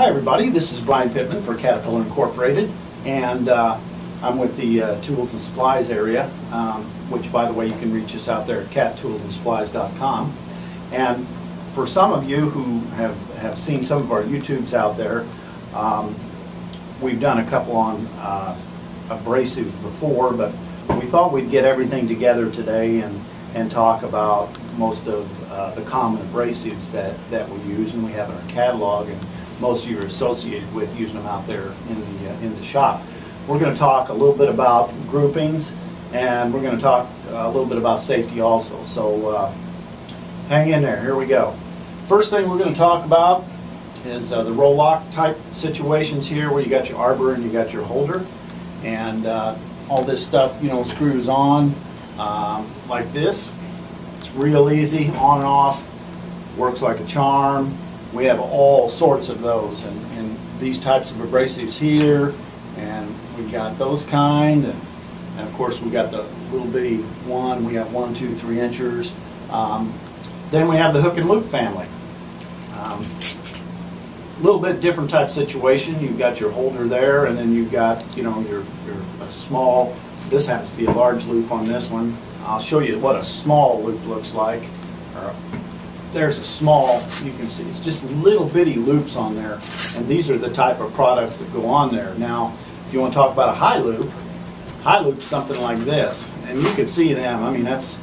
Hi everybody, this is Brian Pittman for Caterpillar Incorporated, and I'm with the tools and supplies area, which by the way you can reach us out there at cattoolsandsupplies.com. And for some of you who have seen some of our YouTubes out there, we've done a couple on abrasives before, but we thought we'd get everything together today and talk about most of the common abrasives that we use and we have in our catalog, and most of you are associated with using them out there in the shop. We're going to talk a little bit about groupings, and we're going to talk a little bit about safety also. So hang in there. Here we go. First thing we're going to talk about is the roll lock type situations here, where you got your arbor and you got your holder, and all this stuff, you know, screws on like this. It's real easy, on and off, works like a charm. We have all sorts of those, and these types of abrasives here, and we've got those kind, and of course we got the little bitty one. We got 1, 2, 3 inchers. Then we have the hook and loop family. A little bit different type situation. You've got your holder there, and then you've got, you know, your small. This happens to be a large loop on this one. I'll show you what a small loop looks like. There's a small, you can see, it's just little bitty loops on there, and these are the type of products that go on there. Now, if you want to talk about a high loop's something like this, and you can see them. I mean, that's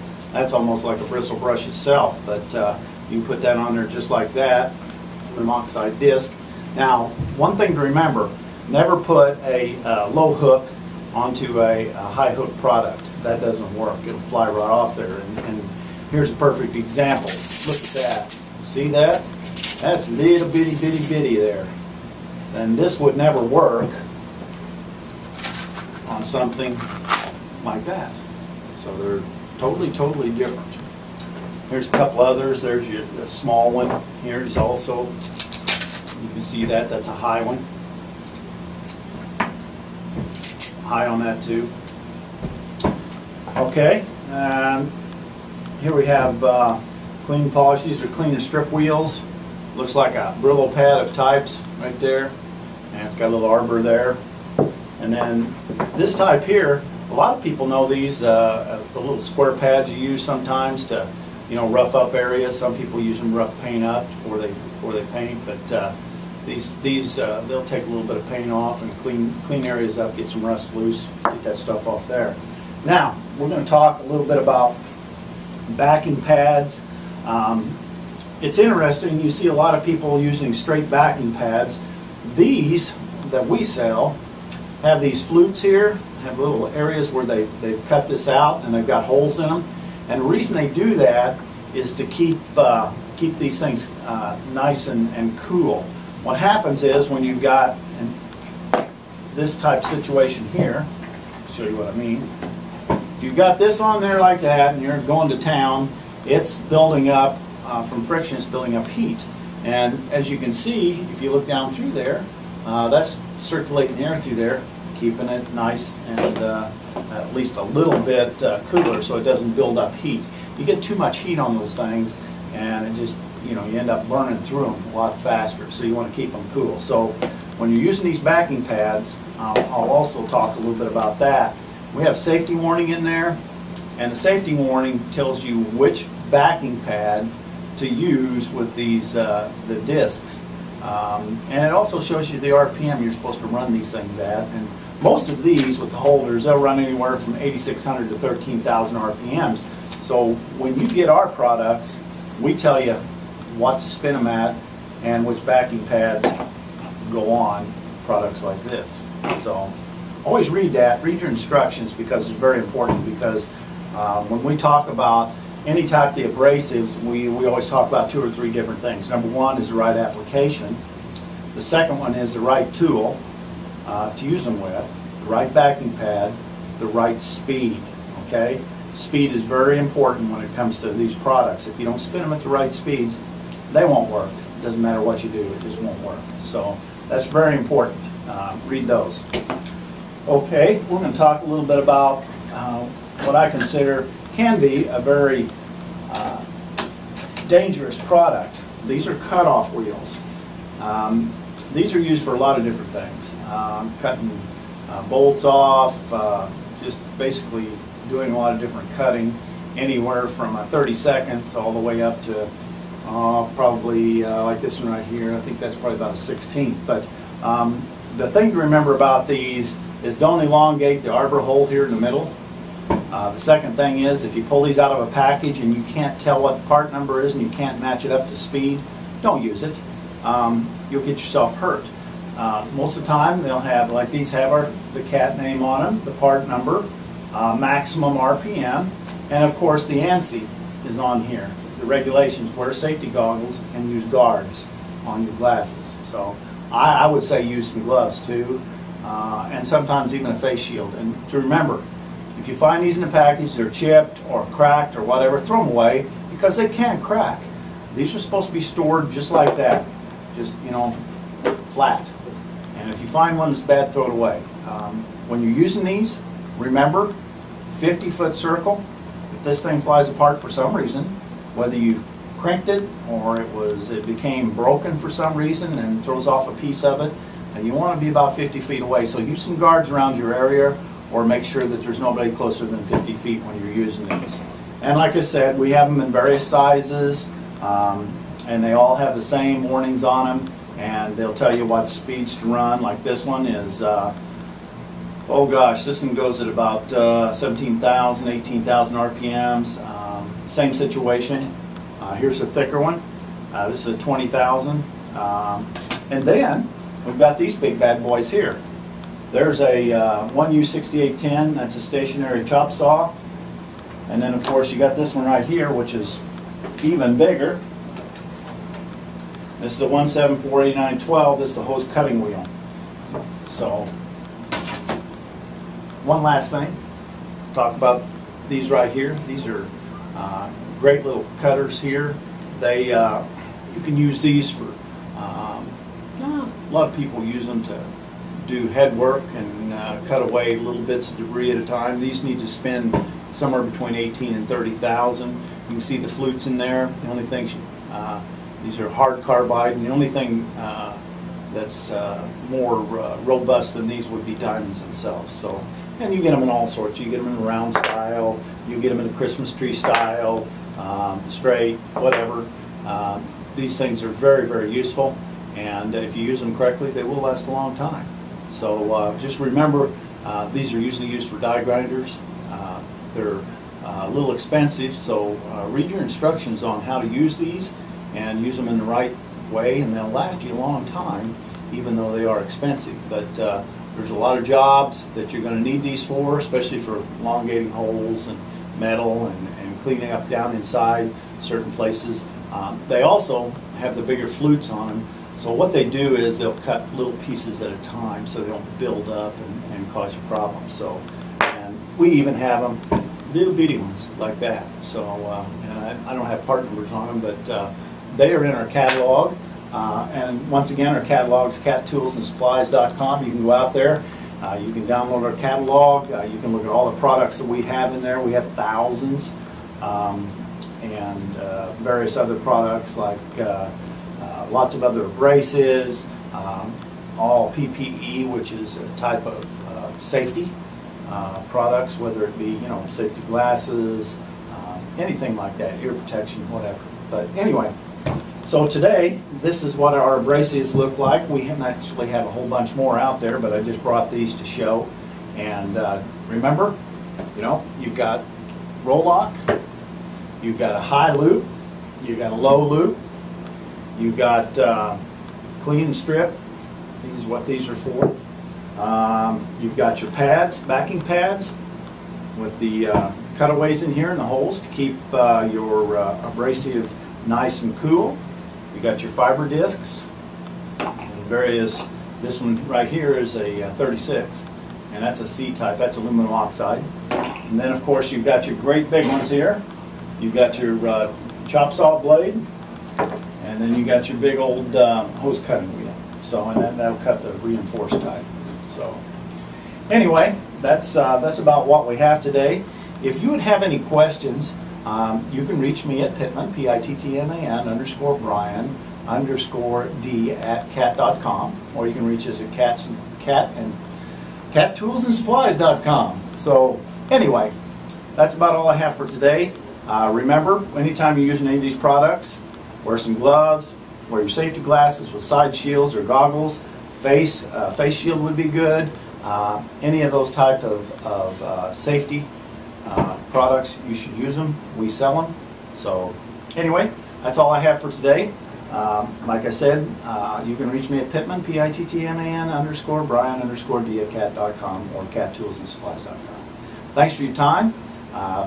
almost like a bristle brush itself, but you can put that on there just like that, aluminum oxide disc. Now, one thing to remember, never put a low hook onto a high hook product. That doesn't work. It'll fly right off there, and here's a perfect example. Look at that. See that? That's little bitty there. And this would never work on something like that. So they're totally different. Here's a couple others. There's your small one. Here's also, you can see that. That's a high one. High on that too. Okay. Here we have clean polish. These are clean and strip wheels. Looks like a Brillo pad of types right there, and it's got a little arbor there. And then this type here, a lot of people know these, the little square pads you use sometimes to, you know, rough up areas. Some people use them rough paint up before they paint, but these they'll take a little bit of paint off and clean areas up, get some rust loose, get that stuff off there. Now we're going to talk a little bit about backing pads. It's interesting, you see a lot of people using straight backing pads. These that we sell have these flutes here, have little areas where they've cut this out and they've got holes in them. And the reason they do that is to keep these things nice and cool. What happens is when you've got this type situation here, I'll show you what I mean. If you've got this on there like that and you're going to town, it's building up, from friction, it's building up heat. And as you can see, if you look down through there, that's circulating air through there, keeping it nice and at least a little bit cooler so it doesn't build up heat. You get too much heat on those things and it just, you know, you end up burning through them a lot faster, so you want to keep them cool. So when you're using these backing pads, I'll also talk a little bit about that. We have safety warning in there, and the safety warning tells you which backing pad to use with these the discs, and it also shows you the RPM you're supposed to run these things at. And most of these with the holders, they'll run anywhere from 8,600 to 13,000 RPMs. So when you get our products, we tell you what to spin them at and which backing pads go on products like this. So always read that, read your instructions, because it's very important. Because when we talk about any type of the abrasives, we always talk about 2 or 3 different things. Number one is the right application. The second one is the right tool to use them with, the right backing pad, the right speed. Okay, speed is very important when it comes to these products. If you don't spin them at the right speeds, they won't work. It doesn't matter what you do, it just won't work. So that's very important. Read those. Okay, we're going to talk a little bit about what I consider can be a very dangerous product. These are cutoff wheels. these are used for a lot of different things. Cutting bolts off, just basically doing a lot of different cutting, anywhere from 30 seconds all the way up to probably like this one right here. I think that's probably about a 16th. But the thing to remember about these is don't elongate the arbor hole here in the middle. The second thing is, if you pull these out of a package and you can't tell what the part number is and you can't match it up to speed, don't use it. You'll get yourself hurt. Most of the time they'll have, like these have the cat name on them, the part number, maximum RPM, and of course the ANSI is on here. The regulations: wear safety goggles and use guards on your glasses. So I would say use some gloves too, and sometimes even a face shield. And to remember, if you find these in a package, they're chipped or cracked or whatever, throw them away, because they can crack. These are supposed to be stored just like that, just, you know, flat. And if you find one that's bad, throw it away. When you're using these, remember, 50-foot circle. If this thing flies apart for some reason, whether you crinked it or it became broken for some reason and throws off a piece of it, and you want to be about 50 feet away. So use some guards around your area, or make sure that there's nobody closer than 50 feet when you're using these. And like I said, we have them in various sizes, and they all have the same warnings on them, and they'll tell you what speeds to run. Like this one is, oh gosh, this one goes at about 17,000, 18,000 RPMs. Same situation. Here's a thicker one. This is a 20,000. And then we've got these big bad boys here. There's a 1U6810, that's a stationary chop saw. And then of course you got this one right here, which is even bigger. This is a 1748912, this is the hose cutting wheel. So, one last thing, talk about these right here. These are great little cutters here. They, you can use these for, a lot of people use them to do head work and cut away little bits of debris at a time. These need to spend somewhere between 18 and 30,000. You can see the flutes in there. The only thing, these are hard carbide, and the only thing that's more robust than these would be diamonds themselves. So, and you get them in all sorts. You get them in a round style, you get them in a Christmas tree style, straight, whatever. These things are very, very useful, and if you use them correctly, they will last a long time. So just remember, these are usually used for die grinders. They're a little expensive, so read your instructions on how to use these and use them in the right way, and they'll last you a long time, even though they are expensive. But there's a lot of jobs that you're going to need these for, especially for elongating holes and metal and cleaning up down inside certain places. They also have the bigger flutes on them. So what they do is they'll cut little pieces at a time so they don't build up and cause you problems. So, and we even have them, little bitty ones like that. So, and I don't have part numbers on them, but they are in our catalog. And once again, our catalog is cattoolsandsupplies.com. You can go out there, you can download our catalog, you can look at all the products that we have in there. We have thousands, and various other products like lots of other abrasives, all PPE, which is a type of safety products, whether it be, you know, safety glasses, anything like that, ear protection, whatever. But anyway, so today, this is what our abrasives look like. We actually have a whole bunch more out there, but I just brought these to show. And remember, you know, you've got roll lock, you've got a high loop, you've got a low loop, you've got clean and strip. These are what these are for. You've got your pads, backing pads, with the cutaways in here and the holes to keep your abrasive nice and cool. You got your fiber discs and various. This one right here is a 36, and that's a C type. That's aluminum oxide. And then of course you've got your great big ones here. You've got your chop saw blade, and then you got your big old hose cutting wheel. So, and that'll cut the reinforced type. So anyway, that's about what we have today. If you would have any questions, you can reach me at Pittman, Pittman _Brian, brian_d@cat.com, or you can reach us at cattools&supplies.com. So anyway, that's about all I have for today. Remember, anytime you're using any of these products, wear some gloves, wear your safety glasses with side shields or goggles. Face shield would be good. Any of those type of safety products, you should use them. We sell them. So anyway, that's all I have for today. Like I said, you can reach me at Pittman, Pittman_Brian_D@cat.com or cattools&supplies.com. Thanks for your time.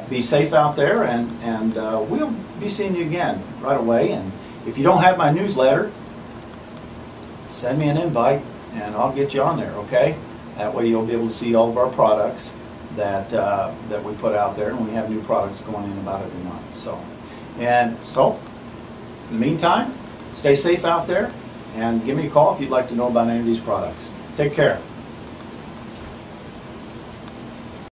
Be safe out there, and we'll be seeing you again right away. And if you don't have my newsletter, send me an invite and I'll get you on there, okay? That way you'll be able to see all of our products that we put out there, and we have new products going in about every month. So in the meantime, stay safe out there and give me a call if you'd like to know about any of these products. Take care.